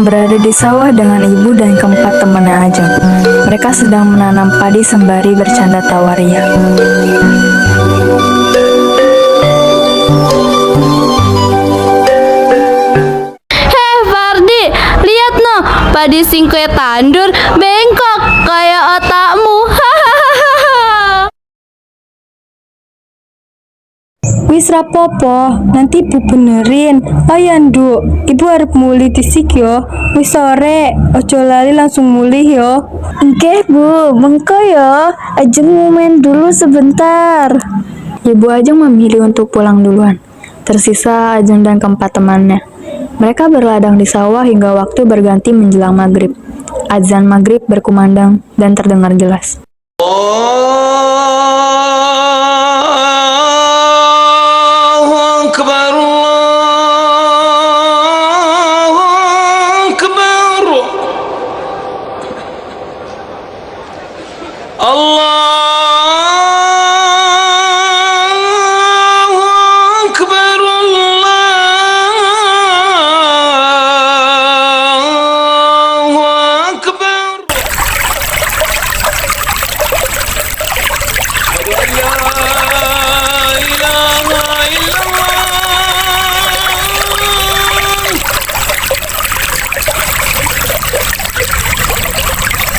berada di sawah dengan ibu dan keempat temannya Ajeng. Mereka sedang menanam padi sembari bercanda tawa ria. Heh Fardi, lihat no, padi singkwe tandur bengkok kayak otakmu. Hahaha. Wis rapopo, nanti ibu benerin. Ayo nduk, ibu arep muli disik yo. Wis sore, ojo lali langsung mulih yo. Oke bu, mengko yo. Ajeng mau main dulu sebentar. Ibu Ajeng memilih untuk pulang duluan. Tersisa Ajeng dan keempat temannya. Mereka berladang di sawah hingga waktu berganti menjelang maghrib. Azan maghrib berkumandang dan terdengar jelas. Allahu Akbar, Allahu Akbar, Allahu Akbar, Allahu Akbar.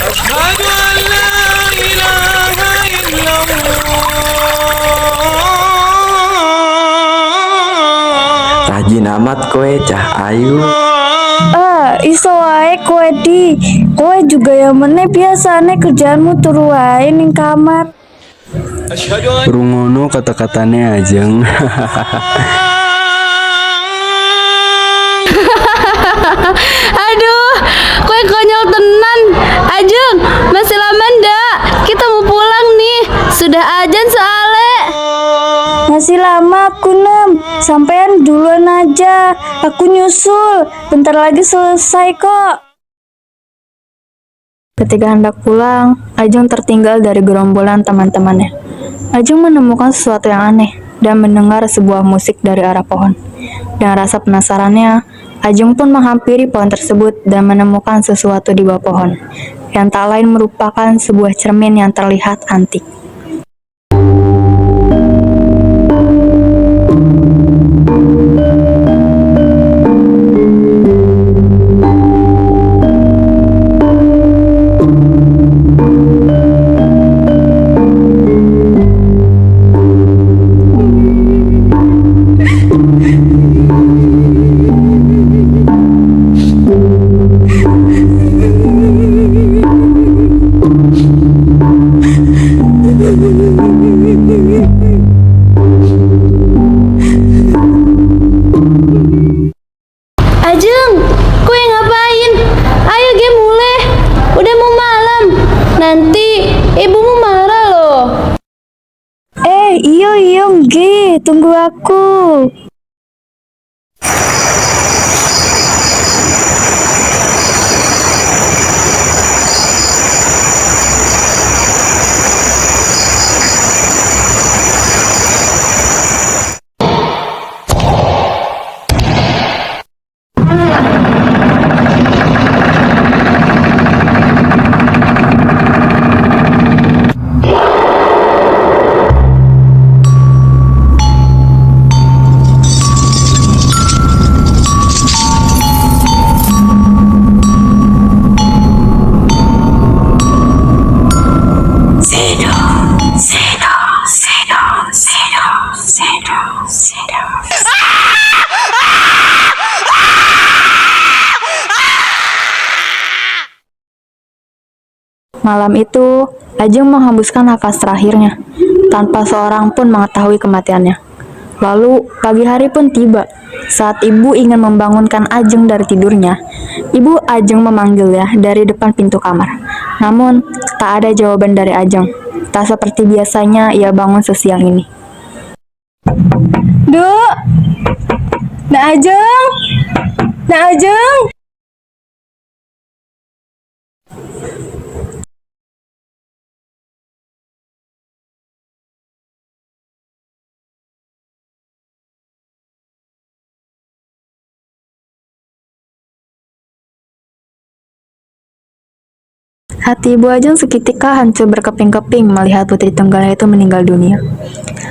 Asyhadu an la ilaha illallah. Rajin amat kowe cah ayu. Iso wae kowe di. Kowe juga yang meneh biasane kerjaanmu turu wae ning kamar. Asyhadu an Rungono kata-katane Ajeng. Aduh, kue konyol tenan. Ajeng, masih lama ndak? Kita mau pulang nih. Sudah ajan soale. Masih lama aku Nem. Sampean duluan aja. Aku nyusul. Bentar lagi selesai kok. Ketika hendak pulang, Ajeng tertinggal dari gerombolan teman-temannya. Ajeng menemukan sesuatu yang aneh dan mendengar sebuah musik dari arah pohon. Dengan rasa penasarannya, Ajeng pun menghampiri pohon tersebut dan menemukan sesuatu di bawah pohon, yang tak lain merupakan sebuah cermin yang terlihat antik. Ajeng, kue ngapain? Ayo ge mulai. Udah mau malam. Nanti ibumu marah loh. Iyo iyo Nggi, tunggu aku. Malam itu, Ajeng menghembuskan nafas terakhirnya, tanpa seorang pun mengetahui kematiannya. Lalu, pagi hari pun tiba. Saat ibu ingin membangunkan Ajeng dari tidurnya, ibu Ajeng memanggilnya dari depan pintu kamar. Namun, tak ada jawaban dari Ajeng. Tak seperti biasanya ia bangun sesiang ini. Duk! Nak Ajeng! Nak Ajeng! Hati Ibu Ajeng seketika hancur berkeping-keping melihat putri tunggalnya itu meninggal dunia.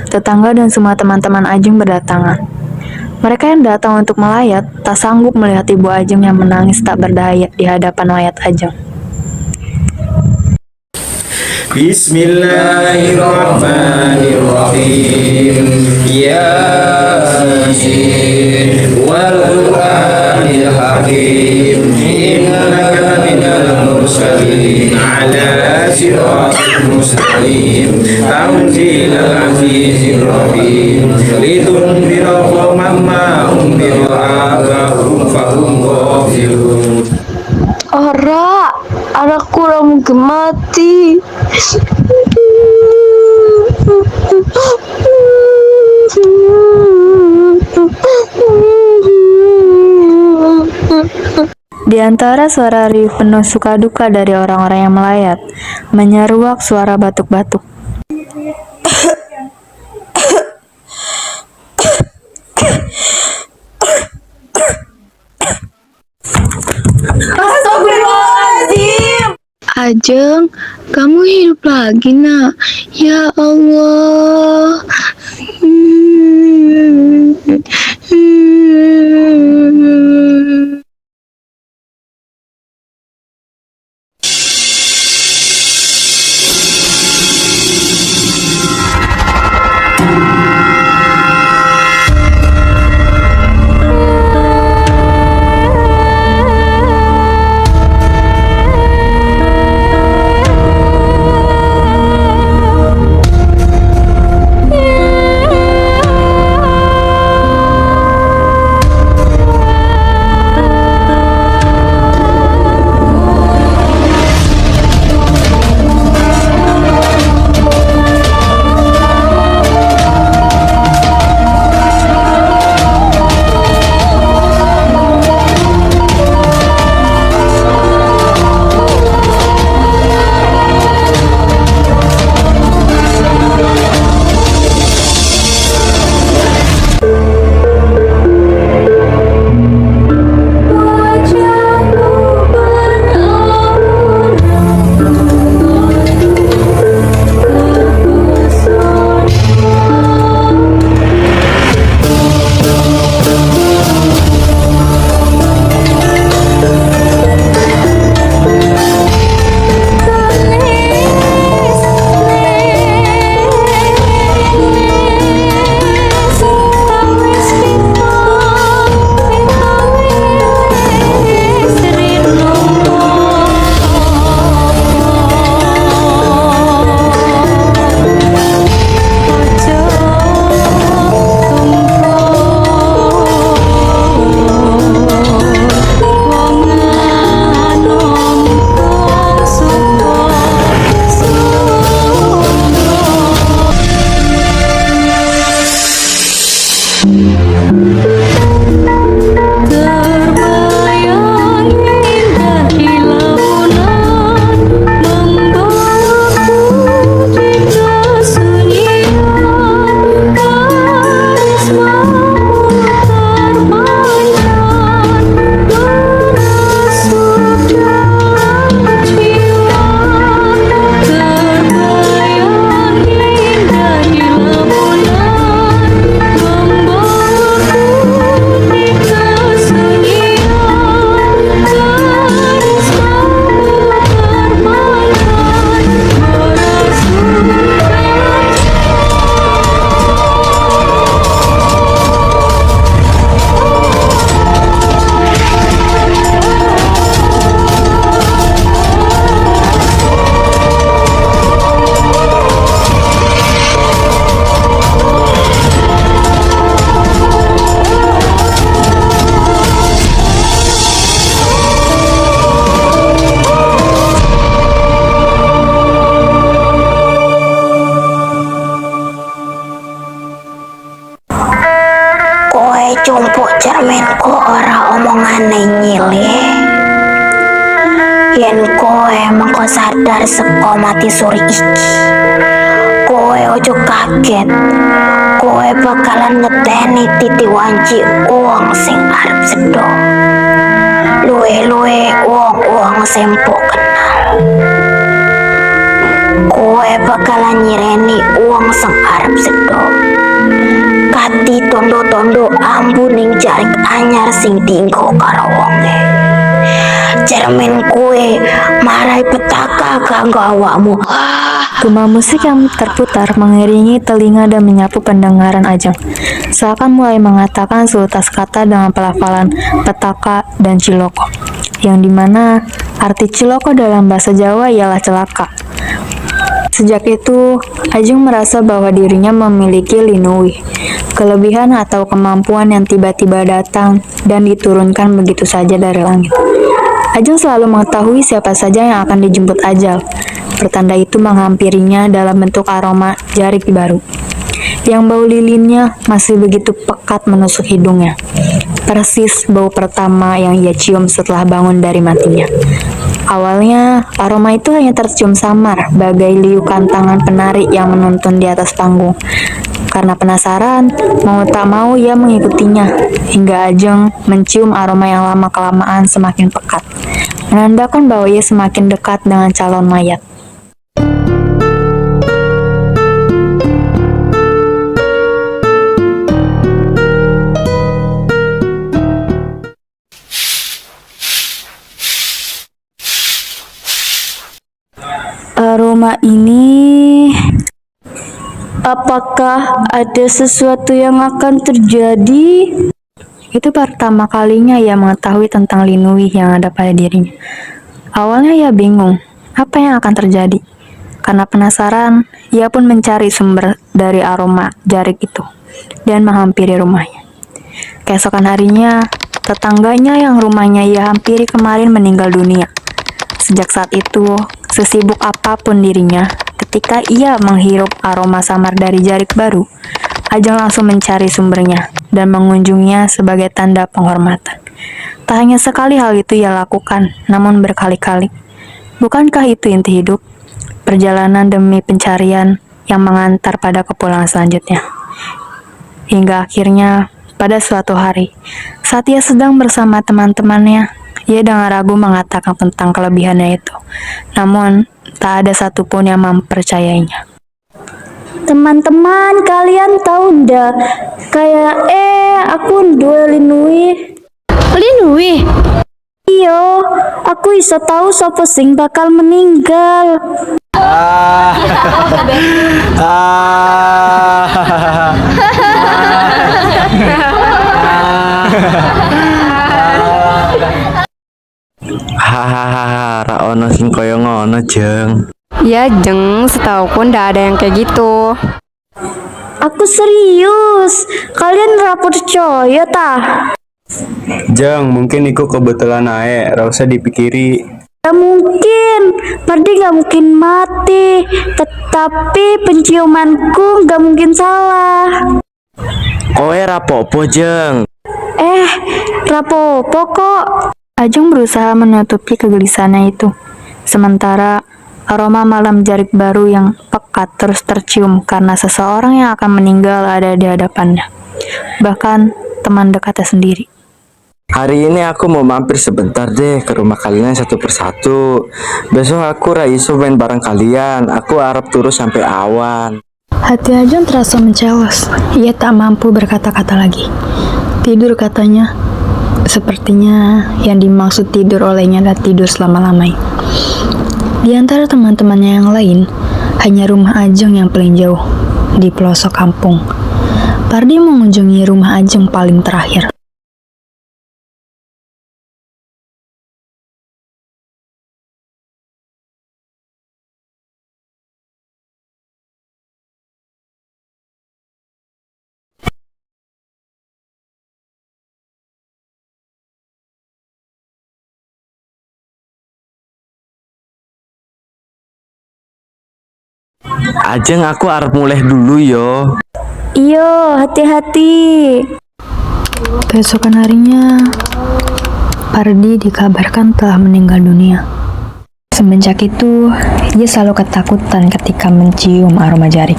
Tetangga dan semua teman-teman Ajeng berdatangan. Mereka yang datang untuk melayat tak sanggup melihat Ibu Ajeng yang menangis tak berdaya di hadapan mayat Ajeng. Bismillahirrahmanirrahim. Yasin wal Qur'anil Hakim. Innaka laminal mursalin ala siratal mustaqim. Tanzilal azizir rahim. Litunzira qauman ma unzira abahum fahum ghafilun. Ora, anakku mungkin mati. Di antara suara riuh penuh suka duka dari orang-orang yang melayat, menyeruak suara batuk-batuk. Ajeng, kamu hidup lagi, Nak. Ya Allah. Cumpuk cerminku ora omongane nyilih. Yen kowe mengko sadar saka mati suri iki, kowe ojo kaget. Kowe bakalan ngeteni titi wanci wong sing arep sedo. Luwe-luwe wong-wong sempuk kenal. kowe bakalan nyireni uang sing arep sedo. Kati tondo-tondo ambu ning jarik anyar sing dienggo karo wonge. Cermin kue marai petaka kanggo awakmu. Gema musik yang terputar mengiringi telinga dan menyapu pendengaran Ajeng. Seakan mulai mengatakan seutas kata dengan pelafalan petaka dan ciloko, yang dimana arti ciloko dalam bahasa Jawa ialah celaka. Sejak itu, Ajeng merasa bahwa dirinya memiliki linui, kelebihan atau kemampuan yang tiba-tiba datang dan diturunkan begitu saja dari langit. Ajeng selalu mengetahui siapa saja yang akan dijemput ajal. Pertanda itu menghampirinya dalam bentuk aroma jarik baru, yang bau lilinnya masih begitu pekat menusuk hidungnya. Persis bau pertama yang ia cium setelah bangun dari matinya. Awalnya, aroma itu hanya tercium samar, bagai liukan tangan penari yang menuntun di atas panggung. Karena penasaran, mau tak mau ia mengikutinya, hingga Ajeng mencium aroma yang lama-kelamaan semakin pekat, menandakan bahwa ia semakin dekat dengan calon mayat. Aroma ini, apakah ada sesuatu yang akan terjadi? Itu pertama kalinya ia mengetahui tentang linui yang ada pada dirinya. Awalnya ia bingung, apa yang akan terjadi? Karena penasaran, ia pun mencari sumber dari aroma jarik itu dan menghampiri rumahnya. Keesokan harinya, tetangganya yang rumahnya ia hampiri kemarin meninggal dunia. Sejak saat itu, sesibuk apapun dirinya, ketika ia menghirup aroma samar dari jarik baru, Ajeng langsung mencari sumbernya dan mengunjunginya sebagai tanda penghormatan. Tak hanya sekali hal itu ia lakukan, namun berkali-kali. Bukankah itu inti hidup? Perjalanan demi pencarian yang mengantar pada kepulangan selanjutnya. Hingga akhirnya, pada suatu hari, saat ia sedang bersama teman-temannya, ia dengan ragu mengatakan tentang kelebihannya itu. Namun, tak ada satupun yang mempercayainya. Teman-teman, kalian tahu ndak? Kayak aku duwe linui. Linui? Iyo, aku iso tahu sopo sing bakal meninggal. Hahaha, ra ono sing koyo ngono, Jeng. Ya Jeng, setauku ndak ada yang kayak gitu. Aku serius. Kalian ra percaya tah? Jeng, mungkin iku kebetulan ae, ra usah dipikiri. Gak mungkin, Pardi gak mungkin mati. Tetapi penciumanku gak mungkin salah. Kowe rapopo, Jeng. Rapopo kok. Ajeng berusaha menutupi kegelisahannya itu. Sementara aroma malam jarik baru yang pekat terus tercium karena seseorang yang akan meninggal ada di hadapannya. Bahkan teman dekatnya sendiri. Hari ini aku mau mampir sebentar deh ke rumah kalian satu persatu. Besok aku ra iso main bareng kalian. Aku arep turu sampai awan. Hati Ajeng terasa mencelos. Ia tak mampu berkata-kata lagi. Tidur katanya. Sepertinya yang dimaksud tidur olehnya adalah tidur selama-lamanya. Di antara teman-temannya yang lain, hanya rumah Ajeng yang paling jauh, di pelosok kampung. Pardi mengunjungi rumah Ajeng paling terakhir. Ajeng, aku arep mulai dulu yo. Iyo, hati-hati. Keesokan harinya, Pardi dikabarkan telah meninggal dunia. Semenjak itu, ia selalu ketakutan ketika mencium aroma jarik.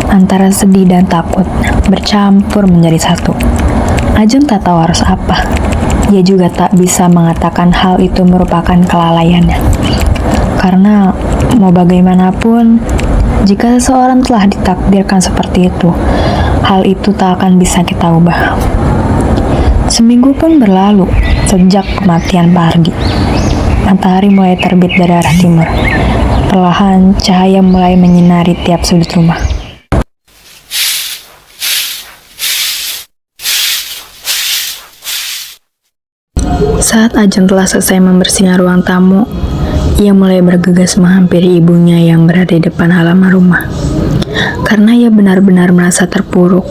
Antara sedih dan takut bercampur menjadi satu. Ajeng tak tahu harus apa. Ia juga tak bisa mengatakan hal itu merupakan kelalaiannya. Karena Mau bagaimanapun, jika seseorang telah ditakdirkan seperti itu, hal itu tak akan bisa kita ubah. Seminggu pun berlalu sejak kematian Pak Ardi. Matahari mulai terbit dari arah timur. Perlahan, cahaya mulai menyinari tiap sudut rumah. Saat Ajeng telah selesai membersihkan ruang tamu, ia mulai bergegas menghampiri ibunya yang berada di depan halaman rumah. Karena ia benar-benar merasa terpuruk,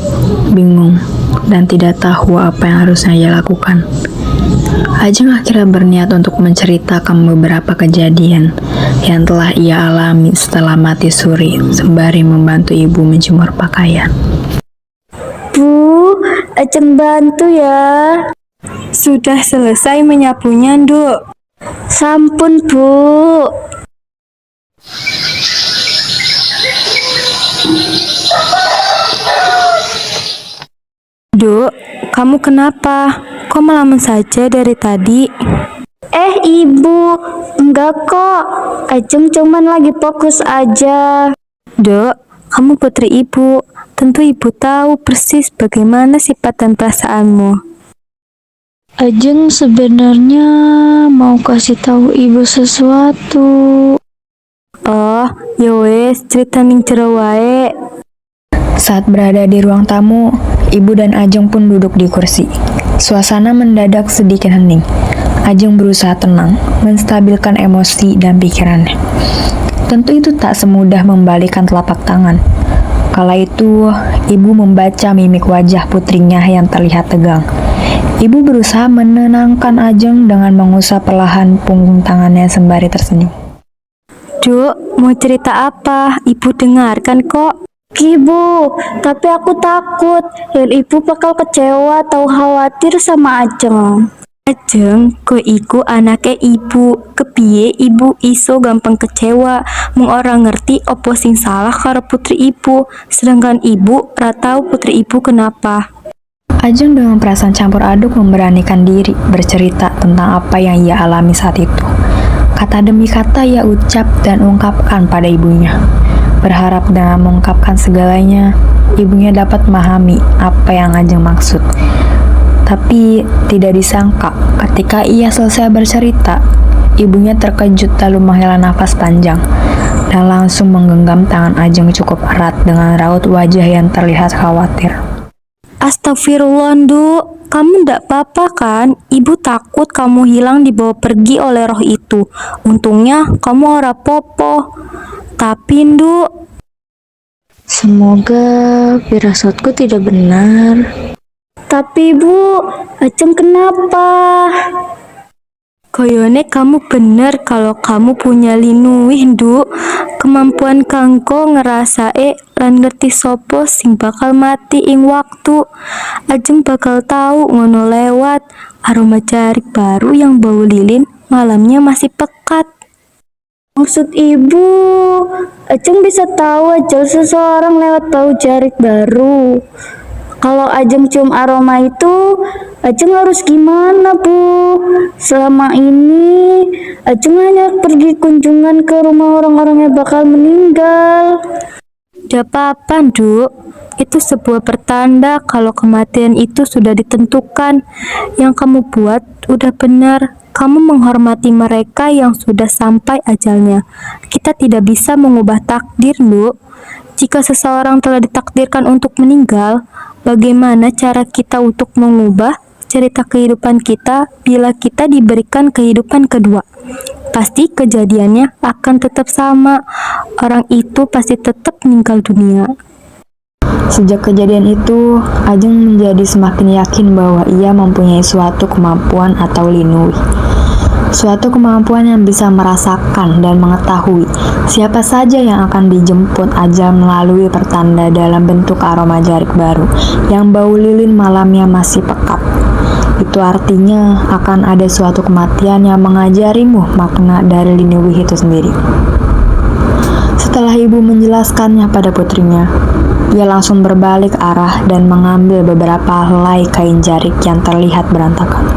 bingung, dan tidak tahu apa yang harusnya ia lakukan. Ajeng akhirnya berniat untuk menceritakan beberapa kejadian yang telah ia alami setelah mati suri sembari membantu ibu menjemur pakaian. Bu, Ajeng bantu ya. Sudah selesai menyapunya, Nduk. Sampun, Bu. Duk, kamu kenapa? Kok melamun saja dari tadi? Ibu, enggak kok. Ajeng cuman lagi fokus aja. Duk, kamu putri ibu. Tentu ibu tahu persis bagaimana sifat dan perasaanmu. Ajeng sebenarnya mau kasih tahu ibu sesuatu. Oh, ya wes, cerita ning jero wae. Saat berada di ruang tamu, ibu dan Ajeng pun duduk di kursi. Suasana mendadak sedikit hening. Ajeng berusaha tenang, menstabilkan emosi dan pikirannya. Tentu itu tak semudah membalikkan telapak tangan. Kala itu, ibu membaca mimik wajah putrinya yang terlihat tegang. Ibu berusaha menenangkan Ajeng dengan mengusap perlahan punggung tangannya sembari tersenyum. Duk, mau cerita apa? Ibu dengarkan kok. Ibu, tapi aku takut dan ibu bakal kecewa atau khawatir sama Ajeng. Ajeng, kok iku anaknya ibu. Kepiye ibu iso gampang kecewa. Mung ora ngerti opo sing salah karo putri ibu. Sedangkan ibu ora tahu putri ibu kenapa. Ajeng dengan perasaan campur aduk memberanikan diri bercerita tentang apa yang ia alami saat itu. Kata demi kata ia ucap dan ungkapkan pada ibunya. Berharap dengan mengungkapkan segalanya, ibunya dapat memahami apa yang Ajeng maksud. Tapi tidak disangka ketika ia selesai bercerita, ibunya terkejut lalu menghela nafas panjang dan langsung menggenggam tangan Ajeng cukup erat dengan raut wajah yang terlihat khawatir. Astagfirullah, Nduk. Kamu ndak apa-apa kan? Ibu takut kamu hilang dibawa pergi oleh roh itu. Untungnya kamu ora popo. Tapi, Nduk, Semoga firasatku tidak benar. Tapi Bu, Ajeng kenapa? koyone kamu bener kalau kamu punya linuwih, Nduk. Kemampuan kanggo ngerasae lan ngerti sopo sing bakal mati ing waktu. Ajeng bakal tahu ngono lewat aroma jarik baru yang bau lilin malamnya masih pekat. Maksud ibu, Ajeng bisa tahu ajal seseorang lewat bau jarik baru. Kalau Ajeng cium aroma itu, Ajeng harus gimana, Bu? Selama ini, Ajeng hanya pergi kunjungan ke rumah orang-orang yang bakal meninggal. Tidak apa-apa, Nduk. Itu sebuah pertanda kalau kematian itu sudah ditentukan. Yang kamu buat udah benar. Kamu menghormati mereka yang sudah sampai ajalnya. Kita tidak bisa mengubah takdir, Nduk. Jika seseorang telah ditakdirkan untuk meninggal, bagaimana cara kita untuk mengubah cerita kehidupan kita bila kita diberikan kehidupan kedua? Pasti kejadiannya akan tetap sama. Orang itu pasti tetap meninggal dunia. Sejak kejadian itu, Ajeng menjadi semakin yakin bahwa ia mempunyai suatu kemampuan atau linuwih. Suatu kemampuan yang bisa merasakan dan mengetahui siapa saja yang akan dijemput ajal melalui pertanda dalam bentuk aroma jarik baru yang bau lilin malamnya masih pekat. Itu artinya akan ada suatu kematian yang mengajarimu makna dari linuwih itu sendiri. Setelah ibu menjelaskannya pada putrinya, ia langsung berbalik arah dan mengambil beberapa helai kain jarik yang terlihat berantakan.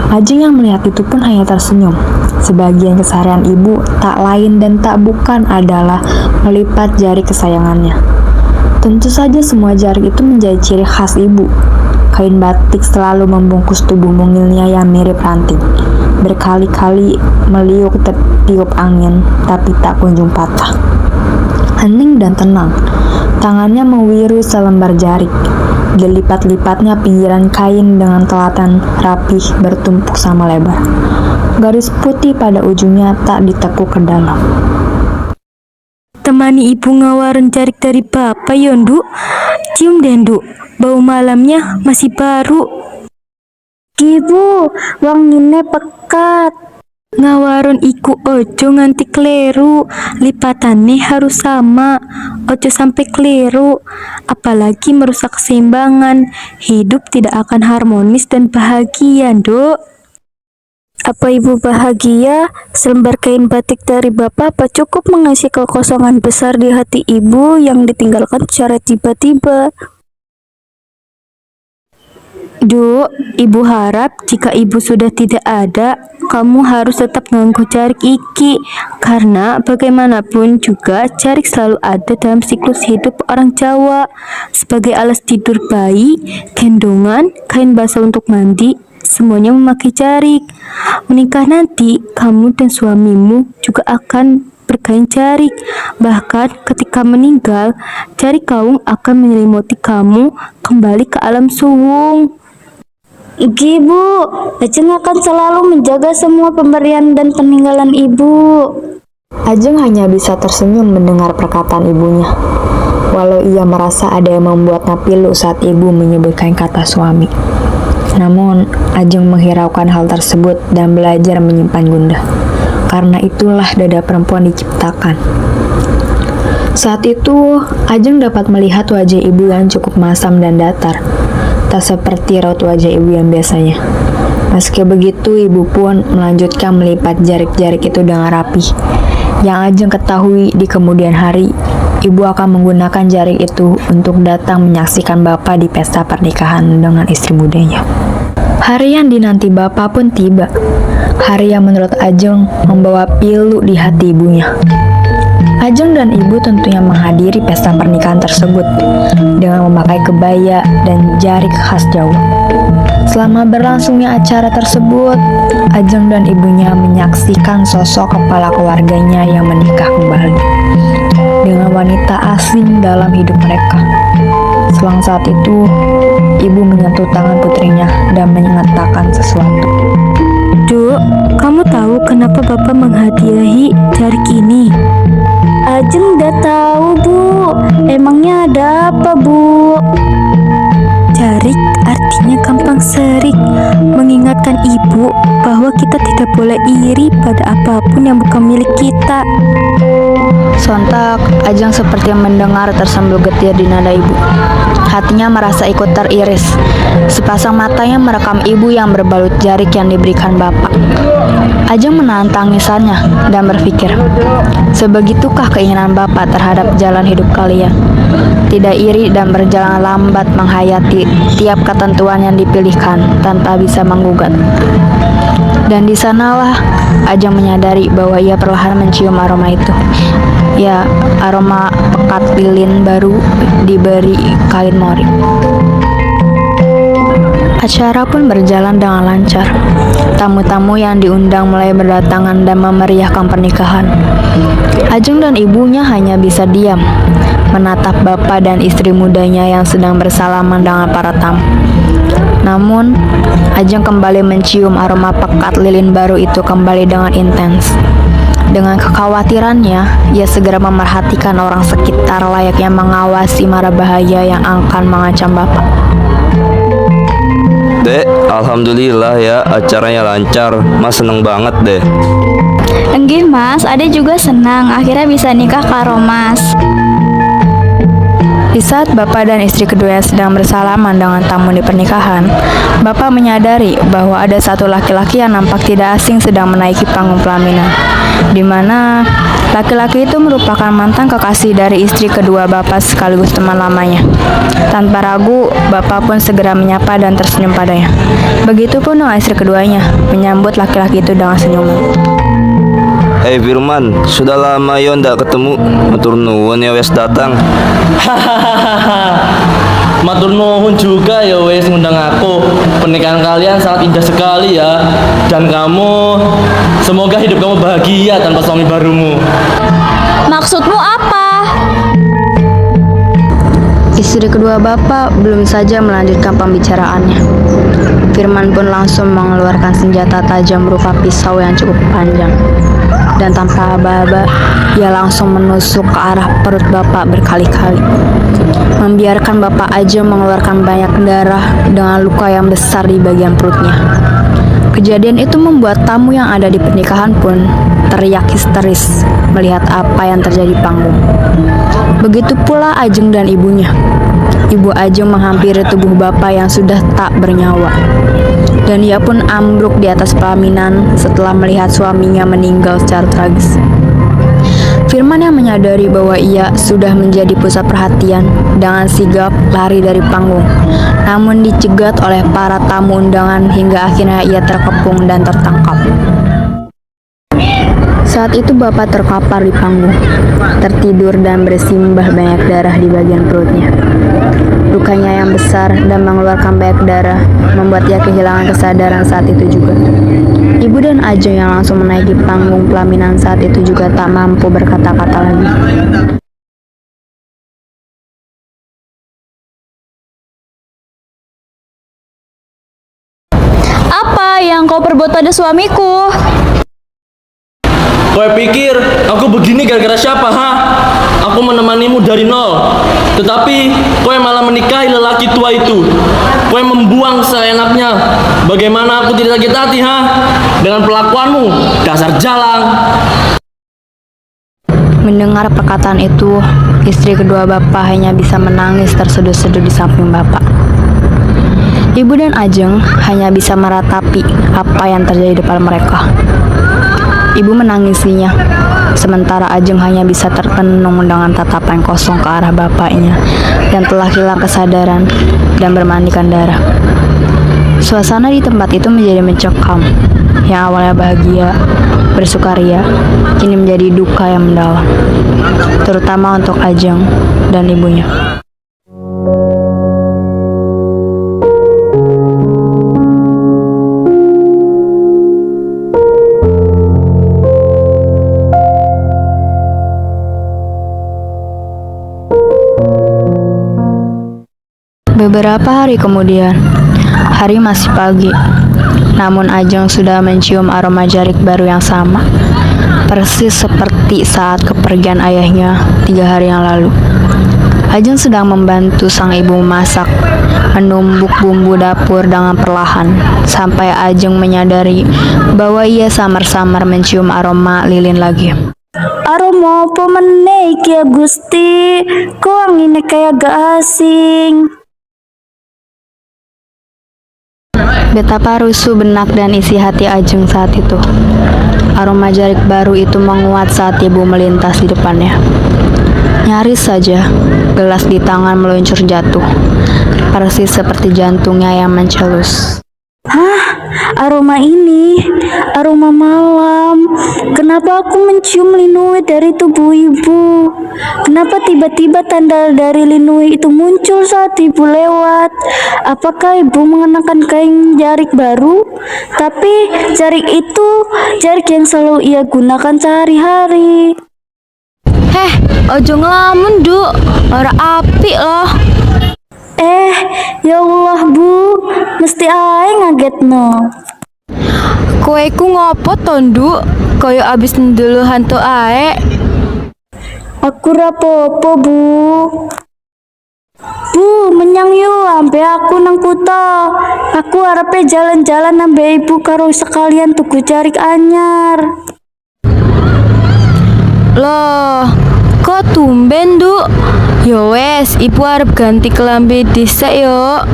Ajeng yang melihat itu pun hanya tersenyum. Sebagian keseharian ibu tak lain dan tak bukan adalah melipat jari kesayangannya. Tentu saja semua jari itu menjadi ciri khas ibu. Kain batik selalu membungkus tubuh mungilnya yang mirip ranting. Berkali-kali meliuk tertiup angin, tapi tak kunjung patah. Hening dan tenang, tangannya mewiru selembar jarik. Dilipat-lipatnya pinggiran kain dengan telatan rapih bertumpuk sama lebar. Garis putih pada ujungnya tak ditekuk ke dalam. Temani ibu ngawarin jarik dari bapak Yondu. Cium deh, Nduk. Bau malamnya masih baru. Ibu, wanginya pekat. Ngawaron iku ojo nganti kleru, lipatannya harus sama, ojo sampai kleru, apalagi merusak keseimbangan. Hidup tidak akan harmonis dan bahagia, Nduk. Apa ibu bahagia? Selembar kain batik dari bapak apa cukup mengisi kekosongan besar di hati ibu yang ditinggalkan secara tiba-tiba? Duk, ibu harap jika ibu sudah tidak ada, kamu harus tetap nganggo jarik iki, karena bagaimanapun juga jarik selalu ada dalam siklus hidup orang Jawa, sebagai alas tidur bayi, gendongan, kain basah untuk mandi, semuanya memakai jarik. Menikah nanti, kamu dan suamimu juga akan berkain jarik. Bahkan ketika meninggal, jarik kaung akan menyelimuti kamu kembali ke alam suwung. Ibu, Ajeng akan selalu menjaga semua pemberian dan peninggalan ibu. Ajeng hanya bisa tersenyum mendengar perkataan ibunya. Walau ia merasa ada yang membuatnya pilu saat ibu menyebutkan kata suami. Namun, Ajeng menghiraukan hal tersebut dan belajar menyimpan gundah. Karena itulah dada perempuan diciptakan. Saat itu, Ajeng dapat melihat wajah ibu yang cukup masam dan datar. Tak seperti raut wajah ibu yang biasanya. Meski begitu, ibu pun melanjutkan melipat jarik-jarik itu dengan rapi. Yang Ajeng ketahui di kemudian hari, ibu akan menggunakan jarik itu untuk datang menyaksikan bapak di pesta pernikahan dengan istri mudanya. Hari yang dinanti bapak pun tiba. Hari yang menurut Ajeng membawa pilu di hati ibunya. Ajeng dan ibu tentunya menghadiri pesta pernikahan tersebut dengan memakai kebaya dan jarik khas Jawa. Selama berlangsungnya acara tersebut, Ajeng dan ibunya menyaksikan sosok kepala keluarganya yang menikah kembali dengan wanita asing dalam hidup mereka. Selang saat itu, ibu menyentuh tangan putrinya dan mengatakan sesuatu. Duk, kamu tahu kenapa bapak menghadiahi jarik ini? Ajeng gak tahu, Bu. Emangnya ada apa, Bu? Jarik artinya gampang serik, mengingatkan ibu bahwa kita tidak boleh iri pada apapun yang bukan milik kita. Sontak, Ajeng seperti mendengar tersambil getir di nada ibu. Hatinya merasa ikut teriris. Sepasang matanya merekam ibu yang berbalut jarik yang diberikan bapak. Ajeng menahan tangisannya dan berpikir, sebegitukah keinginan bapak terhadap jalan hidup kalian? Tidak iri dan berjalan lambat menghayati tiap ketentuan yang dipilihkan tanpa bisa menggugat. Dan di sanalah Ajeng menyadari bahwa ia perlahan mencium aroma itu. Ya, aroma pekat lilin baru diberi kain morik. Acara pun berjalan dengan lancar. Tamu-tamu yang diundang mulai berdatangan dan memeriahkan pernikahan. Ajeng dan ibunya hanya bisa diam, menatap bapak dan istri mudanya yang sedang bersalaman dengan para tamu. Namun, Ajeng kembali mencium aroma pekat lilin baru itu kembali dengan intens. Dengan kekhawatirannya, ia segera memerhatikan orang sekitar layaknya mengawasi mara bahaya yang akan mengancam bapak. Dek, alhamdulillah ya, acaranya lancar. Mas seneng banget deh. Enggih, Mas. Ade juga senang akhirnya bisa nikah karo Mas. Di saat bapak dan istri kedua sedang bersalaman dengan tamu di pernikahan, bapak menyadari bahwa ada satu laki-laki yang nampak tidak asing sedang menaiki panggung pelaminan. di mana laki-laki itu merupakan mantan kekasih dari istri kedua bapak sekaligus teman lamanya. Tanpa ragu, bapak pun segera menyapa dan tersenyum padanya. Begitupun dengan istri keduanya, menyambut laki-laki itu dengan senyuman. Hei Firman, sudah lama yo ndak ketemu. Matur nuwun ya wes datang. Matur nuwun juga ya wes ngundang aku. Pernikahan kalian sangat indah sekali ya. Dan kamu, semoga hidup kamu bahagia tanpa suami barumu. Maksudmu apa? Istri kedua bapak belum saja melanjutkan pembicaraannya. Firman pun langsung mengeluarkan senjata tajam berupa pisau yang cukup panjang. Dan tanpa aba-aba, ia langsung menusuk ke arah perut bapak berkali-kali. Membiarkan bapak Ajeng mengeluarkan banyak darah dengan luka yang besar di bagian perutnya. Kejadian itu membuat tamu yang ada di pernikahan pun teriak histeris melihat apa yang terjadi di panggung. Begitu pula Ajeng dan ibunya. Ibu Ajeng menghampiri tubuh bapak yang sudah tak bernyawa. Dan ia pun ambruk di atas pelaminan setelah melihat suaminya meninggal secara tragis. Firman yang menyadari bahwa ia sudah menjadi pusat perhatian dengan sigap lari dari panggung, namun dicegat oleh para tamu undangan hingga akhirnya ia terkepung dan tertangkap. Saat itu bapak terkapar di panggung, tertidur dan bersimbah banyak darah di bagian perutnya. Lukanya yang besar dan mengeluarkan banyak darah membuat ia kehilangan kesadaran saat itu juga. Ibu dan Ajeng yang langsung menaiki panggung pelaminan saat itu juga tak mampu berkata-kata lagi. Apa yang kau perbuat pada suamiku? Kowe pikir aku begini gara-gara siapa, ha? Aku menemanimu dari nol. Tetapi kowe malah menikahi lelaki tua itu. Kowe membuang seenaknya. Bagaimana aku tidak sakit hati, ha? Dengan perlakuanmu, dasar jalang. Mendengar perkataan itu, istri kedua bapak hanya bisa menangis terseduh-seduh di samping bapak. Ibu dan Ajeng hanya bisa meratapi apa yang terjadi di depan mereka. Ibu menangisinya, sementara Ajeng hanya bisa tertenung dengan tatapan kosong ke arah bapaknya yang telah hilang kesadaran dan bermandikan darah. Suasana di tempat itu menjadi mencekam, yang awalnya bahagia, bersukaria, kini menjadi duka yang mendalam, terutama untuk Ajeng dan ibunya. Beberapa hari kemudian, hari masih pagi, namun Ajeng sudah mencium aroma jarik baru yang sama, persis seperti saat kepergian ayahnya 3 hari yang lalu. Ajeng sedang membantu sang ibu memasak, menumbuk bumbu dapur dengan perlahan, sampai Ajeng menyadari bahwa ia samar-samar mencium aroma lilin lagi. Aroma apa meneh iki ya Gusti? Kok angine kayak gak asing? Betapa rusuh benak dan isi hati Ajeng saat itu. Aroma jarik baru itu menguat saat ibu melintas di depannya. Nyaris saja, gelas di tangan meluncur jatuh, persis seperti jantungnya yang mencelus. Hah? Aroma ini? Aroma malam? Kenapa aku mencium linui dari tubuh ibu? Kenapa tiba-tiba tanda dari linui itu muncul saat ibu lewat? Apakah ibu mengenakan kain jarik baru? Tapi jarik itu jarik yang selalu ia gunakan sehari-hari. Heh, ojo ngelamun, Duk. Ora apik loh. Ya Allah Bu, mesti ae ngagetno. Kowe ku ngopo to, Nduk? Koyo abis ndelu hantu ae. Aku rapopo Bu. Bu, menyang yuk ambe aku nang kuta. Aku arepe jalan-jalan ambe ibu karo sekalian tuku jarik anyar. Loh, kok tumben, Duk? Yo wes, ibu arep ganti kelambi dhisik yo.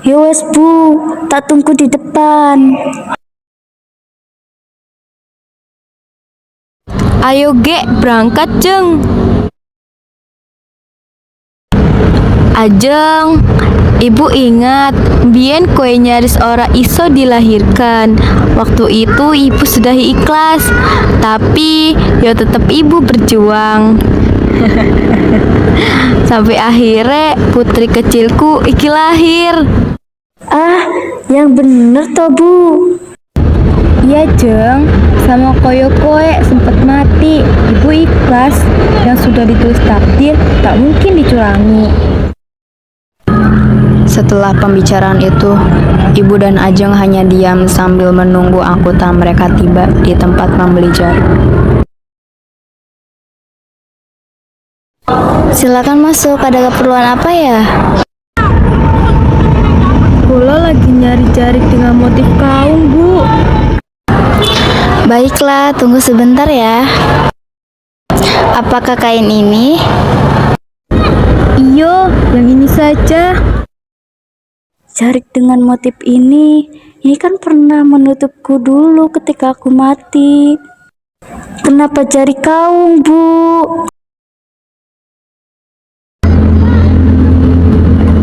Yo wes Bu, tak tunggu di depan. Ayo ge, berangkat Jeng. Ajeng, ibu ingat, Bien kue nyaris ora iso dilahirkan. Waktu itu ibu sudah ikhlas, tapi yo tetap ibu berjuang. Sampai akhirnya putri kecilku iki lahir. Ah, yang bener toh Bu. Iya Jeng, sama koyo koe sempat mati. Ibu ikhlas, yang sudah ditulis takdir tak mungkin dicurangi. Setelah pembicaraan itu, Ibu dan Ajeng hanya diam sambil menunggu angkutan mereka tiba di tempat membeli jarik. Silakan masuk, ada keperluan apa ya? Kula lagi nyari jarik dengan motif kaung, Bu. Baiklah, tunggu sebentar ya. Apakah kain ini? Iyo, yang ini saja. Jarik dengan motif ini kan pernah menutupku dulu ketika aku mati. Kenapa jarik kaung, Bu?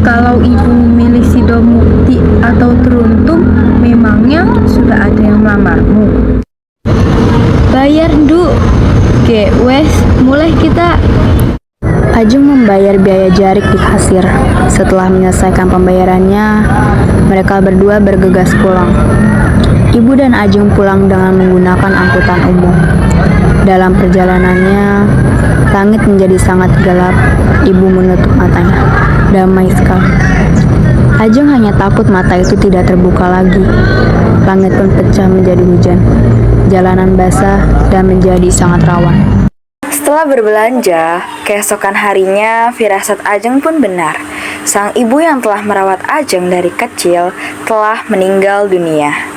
Kalau ibu memilih Sidomukti atau Teruntung, memangnya sudah ada yang melamarmu? Bayar, Du. Oke, wes, mulai kita. Ajeng membayar biaya jarik di kasir. Setelah menyelesaikan pembayarannya, mereka berdua bergegas pulang. Ibu dan Ajeng pulang dengan menggunakan angkutan umum. Dalam perjalanannya, langit menjadi sangat gelap. Ibu menutup matanya. Damai sekali. Ajeng hanya takut mata itu tidak terbuka lagi. Langit pun pecah menjadi hujan. Jalanan basah dan menjadi sangat rawan. Setelah berbelanja, keesokan harinya firasat Ajeng pun benar. Sang ibu yang telah merawat Ajeng dari kecil telah meninggal dunia.